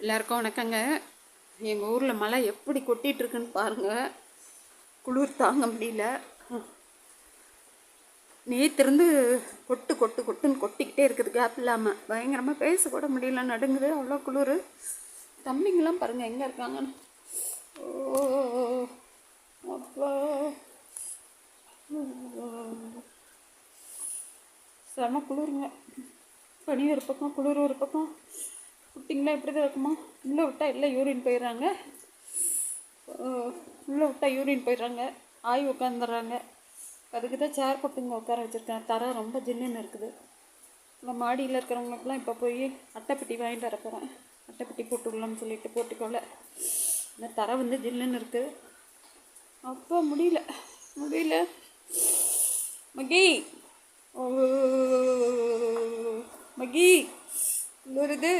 எல்லாருக்கும் வணக்கங்க. எங்கள் ஊரில் மழை எப்படி கொட்டிகிட்ருக்குன்னு பாருங்கள். குளிர் தாங்க முடியல. நேற்றிருந்து கொட்டுன்னு கொட்டிக்கிட்டே இருக்குது. கேப் இல்லாமல் பயங்கரமாக பேசக்கூட முடியல, நடுங்குது, அவ்வளோ குளிர். தம்பிங்கெல்லாம் பாருங்கள் எங்கே இருக்காங்கன்னு. ஓ அப்பா, செம குளிருங்க. பனி ஒரு பக்கம், குளிர் ஒரு பக்கம். குட்டிங்களாம் எப்படி தான் இருக்குமா? உள்ளே விட்டால் எல்லாம் யூரின் போயிடுறாங்க. உள்ளே விட்டால் யூரின் போயிடுறாங்க, ஆய் உட்காந்துடுறாங்க. அதுக்கு தான் சேர் போட்டுங்க உட்கார வச்சுருக்கேன். தரை ரொம்ப ஜில்லுன்னு இருக்குது. நம்ம மாடியில் இருக்கிறவங்களுக்குலாம் இப்போ போய் அட்டைப்பெட்டி வாங்கிட்டு வர போகிறேன். அட்டைப்பெட்டி போட்டுக்கலாம்னு சொல்லிட்டு போட்டுக்கோல. இந்த தரை வந்து ஜில்லுன்னு இருக்குது. அப்போ முடியல மகி. மகி வருது.